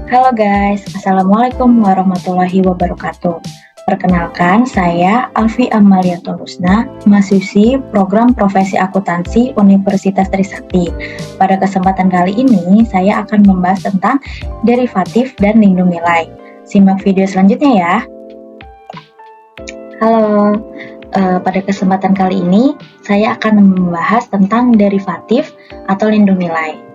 Halo guys, Assalamualaikum warahmatullahi wabarakatuh. Perkenalkan, saya Alfi Amalia Tolusna, mahasiswi program Profesi Akuntansi Universitas Trisakti. Pada kesempatan kali ini, saya akan membahas tentang derivatif dan lindung nilai. Simak video selanjutnya ya. Halo, pada kesempatan kali ini, saya akan membahas tentang derivatif atau lindung nilai.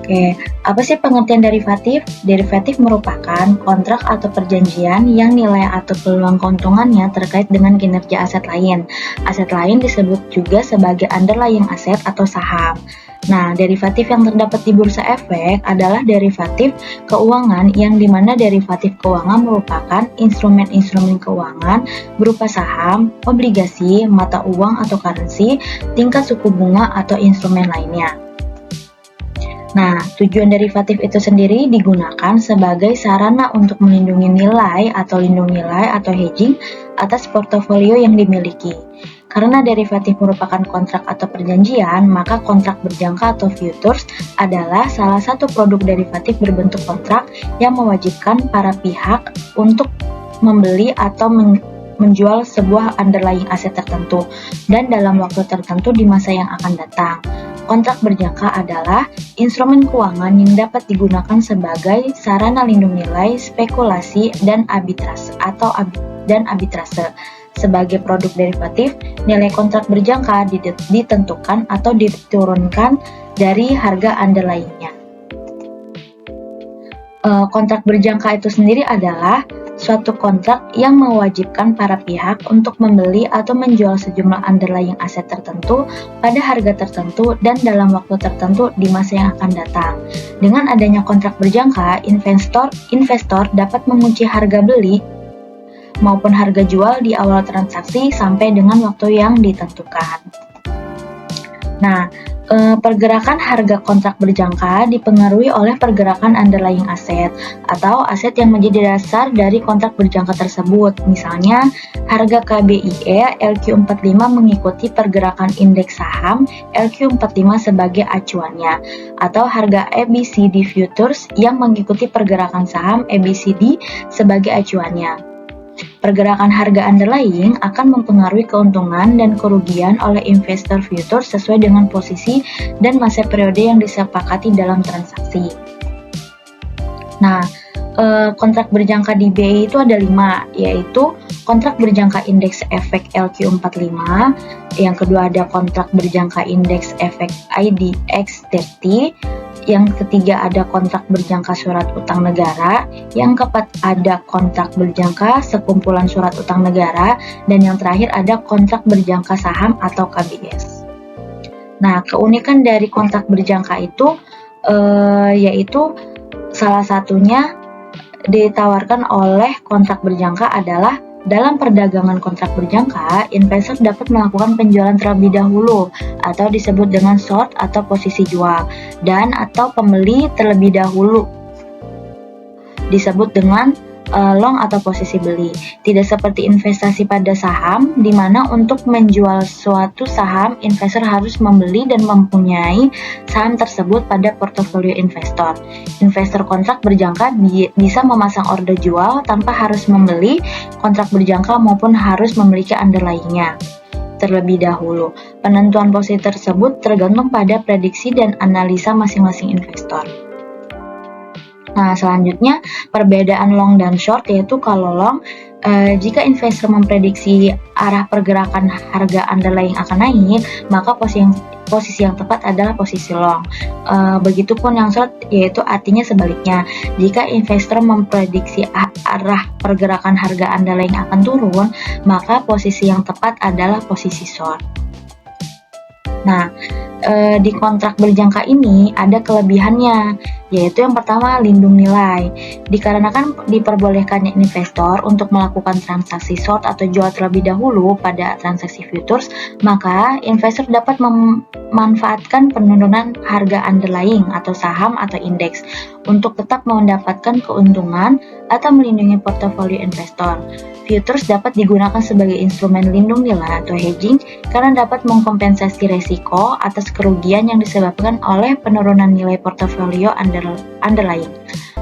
Oke, apa sih pengertian derivatif? Derivatif merupakan kontrak atau perjanjian yang nilai atau peluang keuntungannya terkait dengan kinerja aset lain. Aset lain disebut juga sebagai underlying aset atau saham. Nah, derivatif yang terdapat di Bursa Efek adalah derivatif keuangan yang dimana derivatif keuangan merupakan instrumen-instrumen keuangan berupa saham, obligasi, mata uang atau currency, tingkat suku bunga atau instrumen lainnya. Nah, tujuan derivatif itu sendiri digunakan sebagai sarana untuk melindungi nilai atau lindung nilai atau hedging atas portofolio yang dimiliki. Karena derivatif merupakan kontrak atau perjanjian, maka kontrak berjangka atau futures adalah salah satu produk derivatif berbentuk kontrak yang mewajibkan para pihak untuk membeli atau menjual sebuah underlying aset tertentu dan dalam waktu tertentu di masa yang akan datang. Kontrak berjangka adalah instrumen keuangan yang dapat digunakan sebagai sarana lindung nilai, spekulasi, dan arbitrase arbitrase. Sebagai produk derivatif, nilai kontrak berjangka ditentukan atau diturunkan dari harga underlying-nya. Kontrak berjangka itu sendiri adalah suatu kontrak yang mewajibkan para pihak untuk membeli atau menjual sejumlah underlying aset tertentu pada harga tertentu dan dalam waktu tertentu di masa yang akan datang. Dengan adanya kontrak berjangka, investor dapat mengunci harga beli maupun harga jual di awal transaksi sampai dengan waktu yang ditentukan. Nah, pergerakan harga kontrak berjangka dipengaruhi oleh pergerakan underlying aset atau aset yang menjadi dasar dari kontrak berjangka tersebut. Misalnya, harga KBIE LQ45 mengikuti pergerakan indeks saham LQ45 sebagai acuannya, atau harga ABCD Futures yang mengikuti pergerakan saham ABCD sebagai acuannya. Pergerakan harga underlying akan mempengaruhi keuntungan dan kerugian oleh investor futures sesuai dengan posisi dan masa periode yang disepakati dalam transaksi. Nah, kontrak berjangka di BI itu ada 5, yaitu kontrak berjangka indeks efek LQ45, yang kedua ada kontrak berjangka indeks efek IDX30, yang ketiga ada kontrak berjangka surat utang negara, yang keempat ada kontrak berjangka sekumpulan surat utang negara, dan yang terakhir ada kontrak berjangka saham atau KBS. Nah, keunikan dari kontrak berjangka itu yaitu salah satunya ditawarkan oleh kontrak berjangka adalah dalam perdagangan kontrak berjangka, investor dapat melakukan penjualan terlebih dahulu atau disebut dengan short atau posisi jual, dan atau pembeli terlebih dahulu disebut dengan long atau posisi beli. Tidak seperti investasi pada saham, di mana untuk menjual suatu saham, investor harus membeli dan mempunyai saham tersebut pada portofolio investor. Investor kontrak berjangka bisa memasang order jual tanpa harus membeli kontrak berjangka maupun harus memiliki underlying-nya terlebih dahulu. Penentuan posisi tersebut tergantung pada prediksi dan analisa masing-masing investor. Nah, selanjutnya perbedaan long dan short, yaitu kalau long, jika investor memprediksi arah pergerakan harga underlying akan naik, maka posisi yang tepat adalah posisi long. Begitupun yang short, yaitu artinya sebaliknya. Jika investor memprediksi arah pergerakan harga underlying akan turun, maka posisi yang tepat adalah posisi short. Nah, di kontrak berjangka ini ada kelebihannya, yaitu yang pertama lindung nilai. Dikarenakan diperbolehkannya investor untuk melakukan transaksi short atau jual terlebih dahulu pada transaksi futures, maka investor dapat memanfaatkan penurunan harga underlying atau saham atau indeks untuk tetap mendapatkan keuntungan atau melindungi portofolio investor. Futures dapat digunakan sebagai instrumen lindung nilai atau hedging karena dapat mengkompensasi resiko atas kerugian yang disebabkan oleh penurunan nilai portofolio underlying.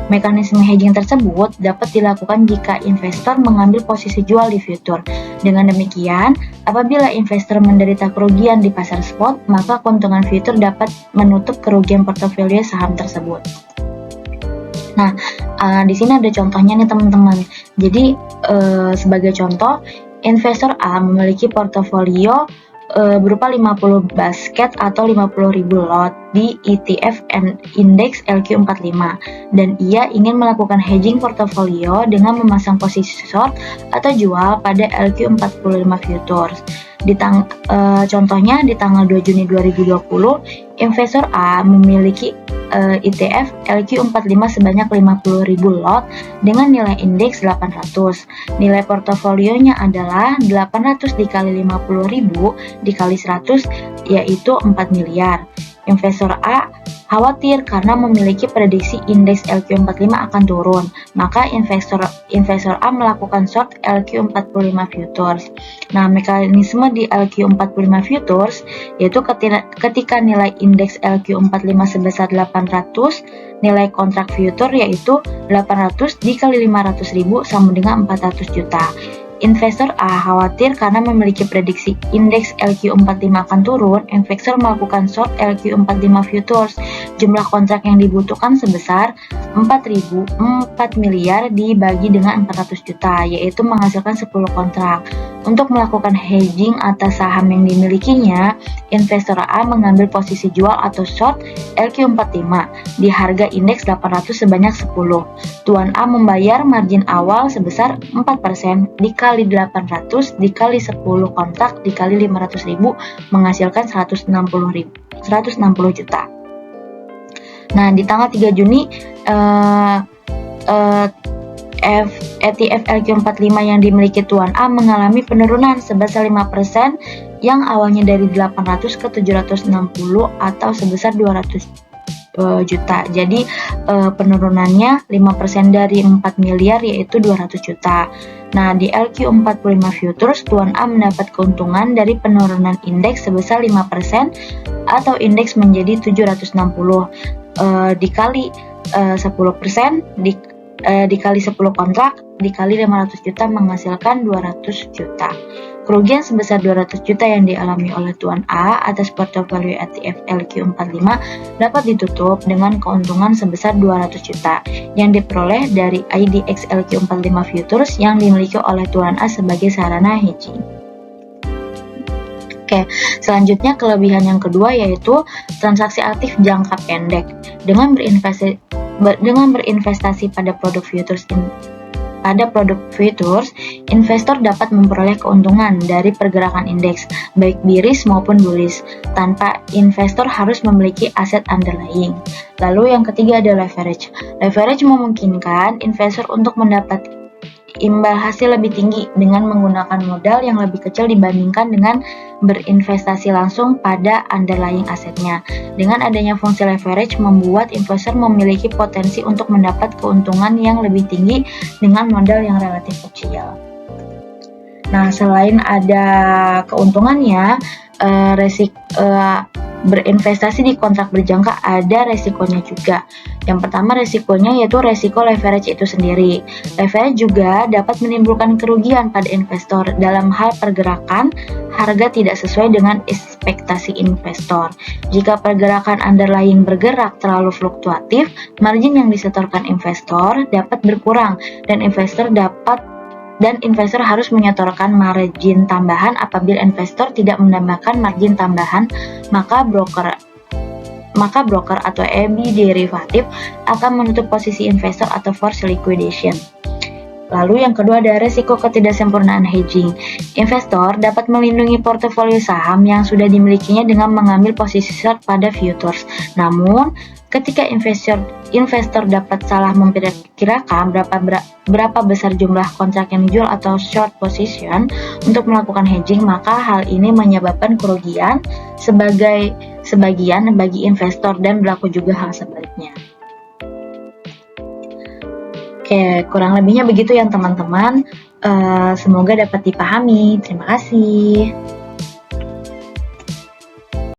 Mekanisme hedging tersebut dapat dilakukan jika investor mengambil posisi jual di future. Dengan demikian, apabila investor menderita kerugian di pasar spot, maka keuntungan future dapat menutup kerugian portofolio saham tersebut. Nah, di sini ada contohnya nih teman-teman. Jadi, sebagai contoh, investor A memiliki portofolio berupa 50 basket atau 50.000 lot di ETF Index LQ45 dan ia ingin melakukan hedging portofolio dengan memasang posisi short atau jual pada LQ45 futures. Contohnya di tanggal 2 Juni 2020, investor A memiliki ETF LQ45 sebanyak 50.000 lot dengan nilai indeks 800. Nilai portofolionya adalah 800 dikali 50.000 dikali 100 yaitu 4 miliar. Investor A khawatir karena memiliki prediksi indeks LQ45 akan turun, maka investor A melakukan short LQ45 futures. Nah, mekanisme di LQ45 futures yaitu ketika nilai indeks LQ45 sebesar 800, nilai kontrak future yaitu 800 dikali 500.000 sama dengan 400 juta. Investor A khawatir karena memiliki prediksi indeks LQ45 akan turun, investor melakukan short LQ45 futures. Jumlah kontrak yang dibutuhkan sebesar 4 miliar dibagi dengan 400 juta, yaitu menghasilkan 10 kontrak. Untuk melakukan hedging atas saham yang dimilikinya, investor A mengambil posisi jual atau short LQ45 di harga indeks 800 sebanyak 10. Tuan A membayar margin awal sebesar 4% dikali 800 dikali 10 kontrak dikali 500.000 menghasilkan 160 juta. Nah, di tanggal 3 Juni ETF LQ45 yang dimiliki Tuan A mengalami penurunan sebesar 5% yang awalnya dari 800 ke 760 atau sebesar 200 juta. Jadi penurunannya 5% dari 4 miliar yaitu 200 juta. Nah, di LQ45 futures Tuan A mendapat keuntungan dari penurunan indeks sebesar 5% atau indeks menjadi 760 dikali 10% dikali 10 kontrak dikali 500 juta menghasilkan 200 juta. Kerugian sebesar 200 juta yang dialami oleh Tuan A atas portofolio ETF LQ45 dapat ditutup dengan keuntungan sebesar 200 juta yang diperoleh dari IDX LQ45 futures yang dimiliki oleh Tuan A sebagai sarana hedging. Oke, selanjutnya kelebihan yang kedua yaitu transaksi aktif jangka pendek. Dengan berinvestasi pada produk futures, investor dapat memperoleh keuntungan dari pergerakan indeks, baik bearish maupun bullish, tanpa investor harus memiliki aset underlying. Lalu yang ketiga ada leverage. Leverage memungkinkan investor untuk mendapat imbal hasil lebih tinggi dengan menggunakan modal yang lebih kecil dibandingkan dengan berinvestasi langsung pada underlying asetnya. Dengan adanya fungsi leverage membuat investor memiliki potensi untuk mendapat keuntungan yang lebih tinggi dengan modal yang relatif kecil. Nah, selain ada keuntungannya, berinvestasi di kontrak berjangka ada resikonya juga. Yang pertama resikonya yaitu resiko leverage itu sendiri. Leverage juga dapat menimbulkan kerugian pada investor dalam hal pergerakan harga tidak sesuai dengan ekspektasi investor. Jika pergerakan underlying bergerak terlalu fluktuatif, margin yang disetorkan investor dapat berkurang dan investor harus menyetorkan margin tambahan. Apabila investor tidak menambahkan margin tambahan, maka broker atau EBI derivatif akan menutup posisi investor atau force liquidation. Lalu yang kedua ada resiko ketidaksempurnaan hedging. Investor dapat melindungi portofolio saham yang sudah dimilikinya dengan mengambil posisi short pada futures. Namun, ketika investor dapat salah memperkirakan berapa besar jumlah kontrak yang dijual atau short position untuk melakukan hedging, maka hal ini menyebabkan kerugian sebagian bagi investor dan berlaku juga hal sebaliknya. Oke, kurang lebihnya begitu ya teman-teman. Semoga dapat dipahami. Terima kasih.